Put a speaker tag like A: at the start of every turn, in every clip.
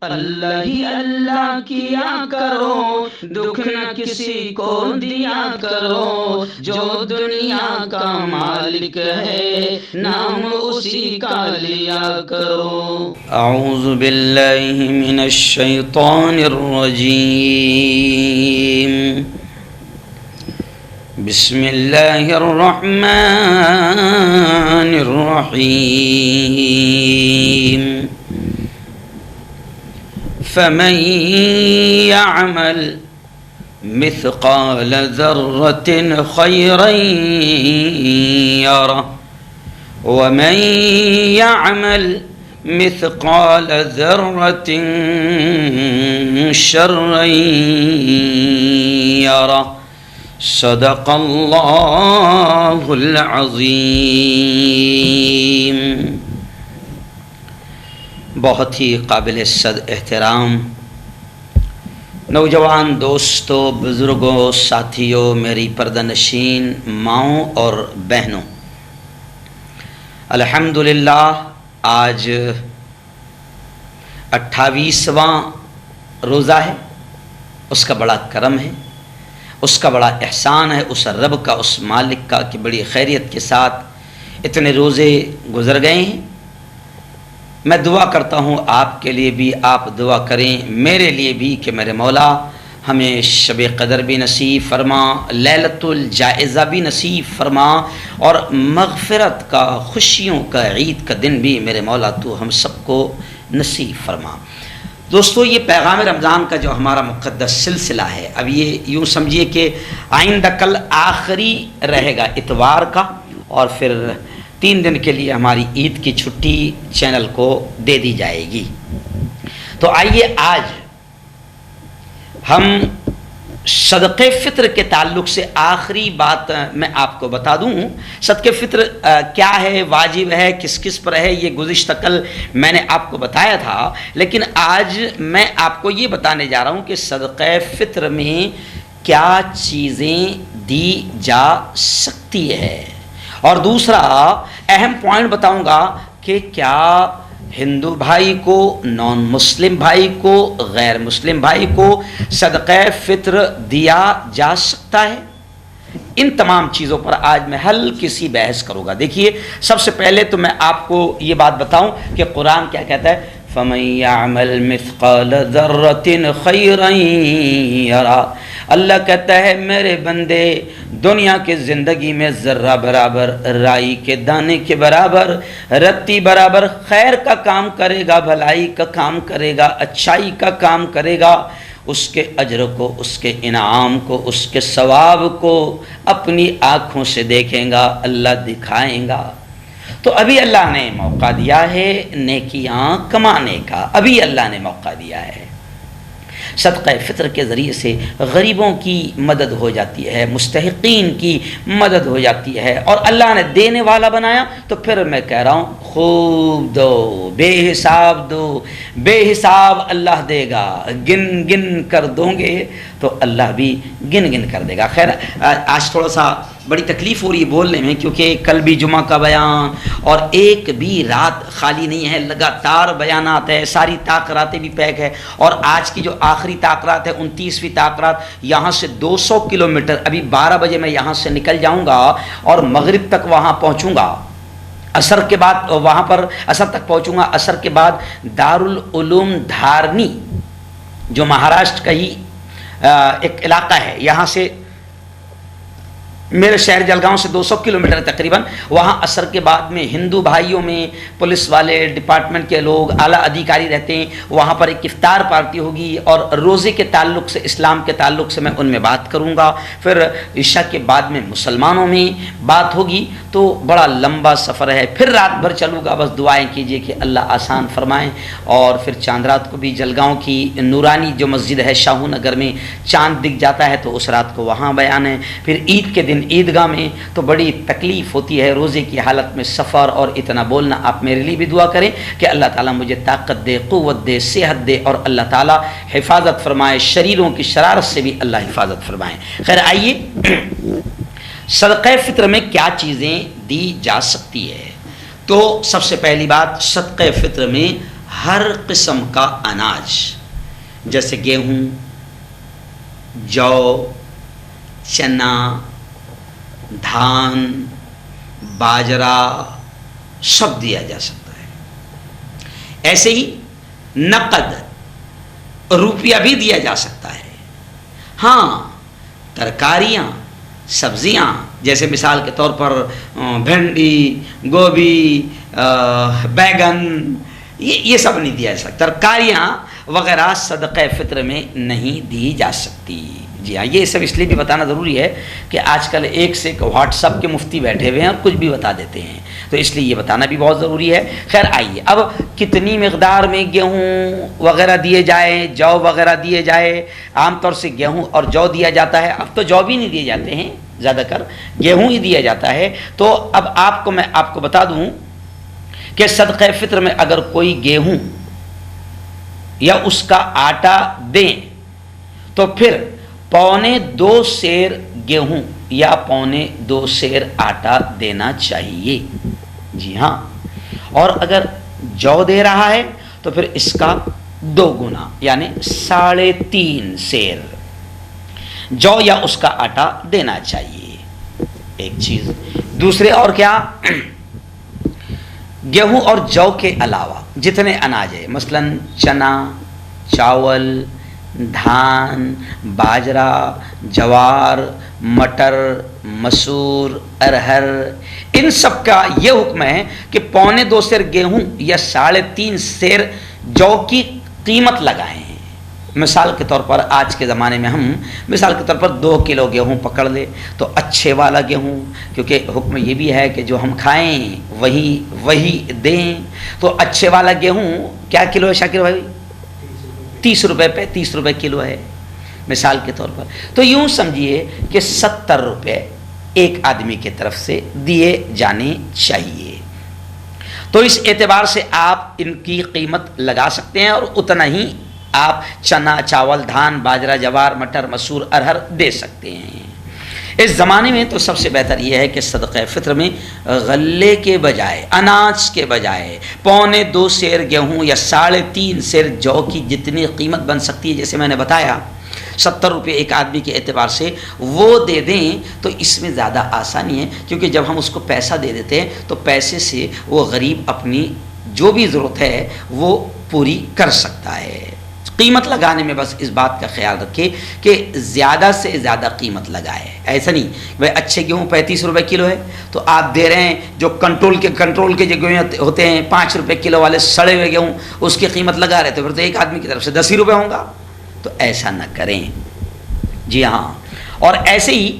A: اللہ ہی اللہ کیا کرو، دکھ نہ کسی کو دیا کرو، جو دنیا کا مالک ہے نام اسی کا لیا کرو۔ اعوذ باللہ من الشیطان الرجیم، بسم اللہ الرحمن الرحیم۔ فمن يعمل مثقال ذرة خيرا يره ومن يعمل مثقال ذرة شرا يره صدق اللہ العظیم۔ بہت ہی قابل صد احترام نوجوان دوستوں، بزرگوں، ساتھیوں، میری پردہ نشین ماؤں اور بہنوں، الحمدللہ آج 28واں روزہ ہے۔ اس کا بڑا کرم ہے، اس کا بڑا احسان ہے، اس رب کا، اس مالک کا کہ بڑی خیریت کے ساتھ اتنے روزے گزر گئے ہیں۔ میں دعا کرتا ہوں آپ کے لیے بھی، آپ دعا کریں میرے لیے بھی کہ میرے مولا ہمیں شب قدر بھی نصیب فرما، لیلۃ الجائزہ بھی نصیب فرما، اور مغفرت کا، خوشیوں کا، عید کا دن بھی میرے مولا تو ہم سب کو نصیب فرما۔ دوستو، یہ پیغام رمضان کا جو ہمارا مقدس سلسلہ ہے، اب یہ یوں سمجھیے کہ آئندہ کل آخری رہے گا اتوار کا، اور پھر 3 دن کے لیے ہماری عید کی چھٹی چینل کو دے دی جائے گی۔ تو آئیے آج ہم صدقہ فطر کے تعلق سے آخری بات میں آپ کو بتا دوں۔ صدقہ فطر کیا ہے، واجب ہے، کس کس پر ہے، یہ گزشتہ کل میں نے آپ کو بتایا تھا، لیکن آج میں آپ کو یہ بتانے جا رہا ہوں کہ صدقہ فطر میں کیا چیزیں دی جا سکتی ہے، اور دوسرا اہم پوائنٹ بتاؤں گا کہ کیا ہندو بھائی کو، نان مسلم بھائی کو، غیر مسلم بھائی کو صدقہ فطر دیا جا سکتا ہے۔ ان تمام چیزوں پر آج میں ہلکی سی بحث کروں گا۔ دیکھیے، سب سے پہلے تو میں آپ کو یہ بات بتاؤں کہ قرآن کیا کہتا ہے، فَمَن يَعْمَلْ مِثْقَالَ ذَرَّةٍ خَيْرًا يَرَهُ۔ اللہ کہتا ہے میرے بندے دنیا کے زندگی میں ذرہ برابر، رائی کے دانے کے برابر، رتی برابر خیر کا کام کرے گا، بھلائی کا کام کرے گا، اچھائی کا کام کرے گا، اس کے اجر کو، اس کے انعام کو، اس کے ثواب کو اپنی آنکھوں سے دیکھیں گا، اللہ دکھائیں گا۔ تو ابھی اللہ نے موقع دیا ہے نیکیاں کمانے کا، ابھی اللہ نے موقع دیا ہے۔ صدقہ فطر کے ذریعے سے غریبوں کی مدد ہو جاتی ہے، مستحقین کی مدد ہو جاتی ہے، اور اللہ نے دینے والا بنایا تو پھر میں کہہ رہا ہوں خوب دو، بے حساب دو، بے حساب اللہ دے گا، گن گن کر دوں گے تو اللہ بھی گن گن کر دے گا۔ خیر، آج تھوڑا سا بڑی تکلیف ہو رہی ہے بولنے میں، کیونکہ کل بھی جمعہ کا بیان اور ایک بھی رات خالی نہیں ہے، لگاتار بیانات ہے، ساری تاقراتیں بھی پیک ہے، اور آج کی جو آخری تاقرات ہے 29ویں تاقرات، یہاں سے 200 کلومیٹر، ابھی 12 بجے میں یہاں سے نکل جاؤں گا اور مغرب تک وہاں پہنچوں گا، عصر کے بعد وہاں پر عصر تک پہنچوں گا، عصر کے بعد دارالعلوم دھارنی جو مہاراشٹر کا ہی ایک علاقہ ہے، یہاں سے میرے شہر جلگاؤں سے 200 کلومیٹر تقریباً، وہاں عصر کے بعد میں ہندو بھائیوں میں پولیس والے، ڈپارٹمنٹ کے لوگ، اعلیٰ ادھیکاری رہتے ہیں، وہاں پر ایک افطار پارٹی ہوگی، اور روزے کے تعلق سے، اسلام کے تعلق سے میں ان میں بات کروں گا، پھر عشاء کے بعد میں مسلمانوں میں بات ہوگی، تو بڑا لمبا سفر ہے، پھر رات بھر چلوں گا، بس دعائیں کیجئے کہ اللہ آسان فرمائیں، اور پھر چاند رات کو بھی جلگاؤں کی نورانی جو مسجد ہے شاہو نگر میں چاند دکھ جاتا ہے، تو اس رات کو وہاں بیان ہے، پھر عید کے دن عیدگاہ میں، تو بڑی تکلیف ہوتی ہے روزے کی حالت میں سفر اور اتنا بولنا۔ آپ میرے لیے بھی دعا کریں کہ اللہ تعالیٰ مجھے طاقت دے، قوت دے، صحت دے، اور اللہ تعالیٰ حفاظت فرمائے، شریروں کی شرارت سے بھی اللہ حفاظت فرمائے۔ خیر، آئیے صدقہ فطر میں کیا چیزیں دی جا سکتی ہے۔ تو سب سے پہلی بات، صدقہ فطر میں ہر قسم کا اناج جیسے گیہوں، جو، چنا، دھان، باجرہ سب دیا جا سکتا ہے۔ ایسے ہی نقد روپیہ بھی دیا جا سکتا ہے۔ ہاں، ترکاریاں، سبزیاں جیسے مثال کے طور پر بھنڈی، گوبھی، بیگن، یہ سب نہیں دیا جا سکتا۔ ترکاریاں وغیرہ صدقہ فطر میں نہیں دی جا سکتی۔ جی ہاں، یہ سب اس لیے بھی بتانا ضروری ہے کہ آج کل ایک سے ایک واٹس ایپ کے مفتی بیٹھے ہوئے ہیں اور کچھ بھی بتا دیتے ہیں، تو اس لیے یہ بتانا بھی بہت ضروری ہے۔ خیر آئیے، اب کتنی مقدار میں گیہوں وغیرہ دیے جائیں، جو وغیرہ دیے جائے؟ عام طور سے گیہوں اور جو دیا جاتا ہے، اب تو جو بھی نہیں دیے جاتے ہیں، زیادہ کر گیہوں ہی دیا جاتا ہے۔ تو اب میں آپ کو بتا دوں کہ صدقہ فطر میں اگر کوئی گیہوں یا اس کا آٹا دیں تو پھر 1.25 سیر گیہوں یا 1.25 سیر آٹا دینا چاہیے۔ جی ہاں، اور اگر جو دے رہا ہے تو پھر اس کا 2 گنا یعنی 3.5 سیر جو یا اس کا آٹا دینا چاہیے۔ ایک چیز دوسرے اور کیا، گیہوں اور جو کے علاوہ جتنے اناج ہیں، مثلا چنا، چاول، دھان، باجرہ، جوار، مٹر، مسور، ارہر، ان سب کا یہ حکم ہے کہ 1.25 سیر گیہوں یا 3.5 سیر جو کی قیمت لگائیں۔ مثال کے طور پر آج کے زمانے میں ہم مثال کے طور پر 2 کلو گیہوں پکڑ لے تو اچھے والا گیہوں، کیونکہ حکم یہ بھی ہے کہ جو ہم کھائیں وہی دیں، تو اچھے والا گیہوں کیا کلو ہے شاکر بھائی؟ 30 روپے 35 روپے کلو ہے مثال کے طور پر۔ تو یوں سمجھیے کہ 70 روپے ایک آدمی کی طرف سے دیے جانے چاہیے۔ تو اس اعتبار سے آپ ان کی قیمت لگا سکتے ہیں اور اتنا ہی آپ چنا، چاول، دھان، باجرہ، جوار، مٹر، مسور، ارہر دے سکتے ہیں۔ اس زمانے میں تو سب سے بہتر یہ ہے کہ صدقہ فطر میں غلے کے بجائے، اناج کے بجائے 1.25 سیر گیہوں یا 3.5 سیر جو کی جتنی قیمت بن سکتی ہے، جیسے میں نے بتایا 70 روپے ایک آدمی کے اعتبار سے وہ دے دیں تو اس میں زیادہ آسانی ہے، کیونکہ جب ہم اس کو پیسہ دے دیتے ہیں تو پیسے سے وہ غریب اپنی جو بھی ضرورت ہے وہ پوری کر سکتا ہے۔ قیمت لگانے میں بس اس بات کا خیال رکھے کہ زیادہ سے زیادہ قیمت لگائے۔ ایسا نہیں بھائی اچھے گیہوں 35 روپے کلو ہے تو آپ دے رہے ہیں جو کنٹرول کے جو گیہوں ہوتے ہیں 5 روپے کلو والے سڑے ہوئے گیہوں، اس کی قیمت لگا رہے تو پھر تو ایک آدمی کی طرف سے 10 ہی روپے ہوں گا، تو ایسا نہ کریں۔ جی ہاں، اور ایسے ہی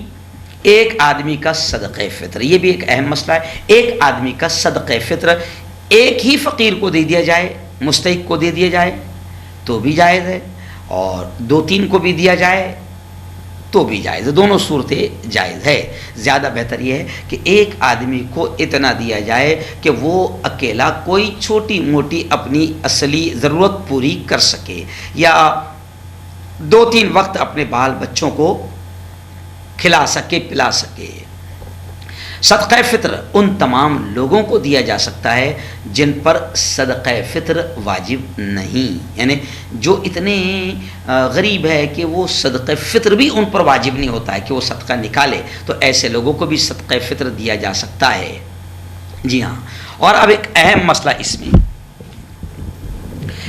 A: ایک آدمی کا صدقہ فطر، یہ بھی ایک اہم مسئلہ ہے۔ ایک آدمی کا صدقہ فطر ایک ہی فقیر کو دے دیا جائے، مستحق کو دے دیا جائے تو بھی جائز ہے، اور 2-3 کو بھی دیا جائے تو بھی جائز ہے، دونوں صورتیں جائز ہے۔ زیادہ بہتر یہ ہے کہ ایک آدمی کو اتنا دیا جائے کہ وہ اکیلا کوئی چھوٹی موٹی اپنی اصلی ضرورت پوری کر سکے، یا 2-3 وقت اپنے بال بچوں کو کھلا سکے، پلا سکے۔ صدقہ فطر ان تمام لوگوں کو دیا جا سکتا ہے جن پر صدقہ فطر واجب نہیں، یعنی جو اتنے غریب ہے کہ وہ صدقہ فطر بھی ان پر واجب نہیں ہوتا ہے کہ وہ صدقہ نکالے، تو ایسے لوگوں کو بھی صدقہ فطر دیا جا سکتا ہے۔ جی ہاں، اور اب ایک اہم مسئلہ اس میں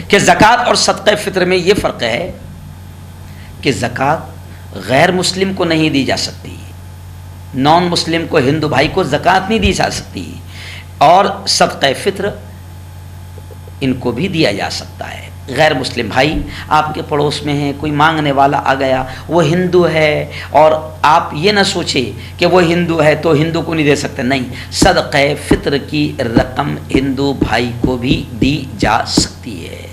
A: کہ زکوٰۃ اور صدقہ فطر میں یہ فرق ہے کہ زکوٰۃ غیر مسلم کو نہیں دی جا سکتی، نان مسلم کو، ہندو بھائی کو زکوٰۃ نہیں دی جا سکتی، اور صدقہ فطر ان کو بھی دیا جا سکتا ہے۔ غیر مسلم بھائی آپ کے پڑوس میں ہیں، کوئی مانگنے والا آ گیا، وہ ہندو ہے، اور آپ یہ نہ سوچے کہ وہ ہندو ہے تو ہندو کو نہیں دے سکتے، نہیں، صدقہ فطر کی رقم ہندو بھائی کو بھی دی جا سکتی ہے۔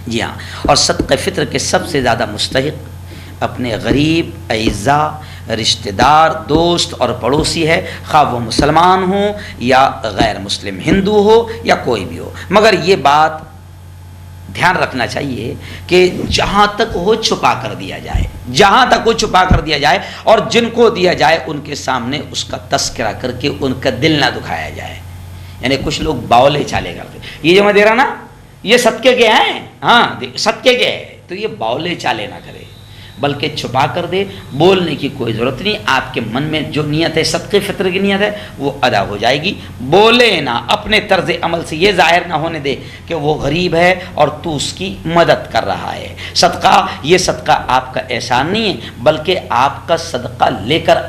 A: جی ہاں، اور صدقہ فطر کے سب سے زیادہ مستحق اپنے غریب، اعزاء، رشتہ دار، دوست اور پڑوسی ہے، خواہ وہ مسلمان ہوں یا غیر مسلم، ہندو ہو یا کوئی بھی ہو۔ مگر یہ بات دھیان رکھنا چاہیے کہ جہاں تک وہ چھپا کر دیا جائے، جہاں تک وہ چھپا کر دیا جائے، اور جن کو دیا جائے ان کے سامنے اس کا تذکرہ کر کے ان کا دل نہ دکھایا جائے۔ یعنی کچھ لوگ باولے چالے کرتے، یہ جو میں دے رہا نا یہ صدقے کے ہیں، ہاں صدقے کے ہے، تو یہ باولے چالے نہ کرے، بلکہ چھپا کر دے، بولنے کی کوئی ضرورت نہیں، آپ کے من میں جو نیت ہے صدقے فطر کی نیت ہے وہ ادا ہو جائے گی۔ بولے نہ، اپنے طرز عمل سے یہ ظاہر نہ ہونے دے کہ وہ غریب ہے اور تو اس کی مدد کر رہا ہے۔ صدقہ، یہ صدقہ آپ کا احسان نہیں ہے، بلکہ آپ کا صدقہ لے کر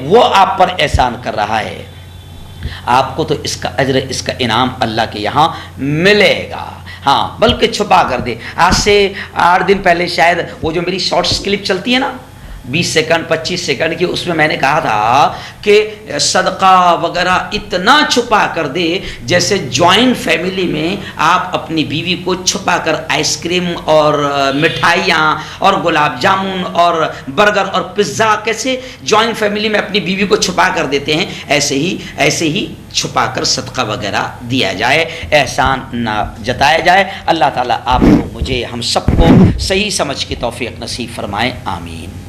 A: وہ آپ پر احسان کر رہا ہے، آپ کو تو اس کا اجر، اس کا انعام اللہ کے یہاں ملے گا۔ ہاں، بلکہ چھپا کر دے۔ آج سے 8 دن پہلے شاید وہ جو میری شارٹس کلپ چلتی ہے نا 20 سیکنڈ 25 سیکنڈ کی، اس میں میں نے کہا تھا کہ صدقہ وغیرہ اتنا چھپا کر دے جیسے جوائنٹ فیملی میں آپ اپنی بیوی کو چھپا کر آئس کریم اور مٹھائیاں اور گلاب جامن اور برگر اور پزا کیسے جوائنٹ فیملی میں اپنی بیوی کو چھپا کر دیتے ہیں، ایسے ہی چھپا کر صدقہ وغیرہ دیا جائے، احسان نہ جتایا جائے۔ اللہ تعالیٰ آپ کو، مجھے، ہم سب کو صحیح سمجھ کی توفیق نصیب فرمائے، آمین۔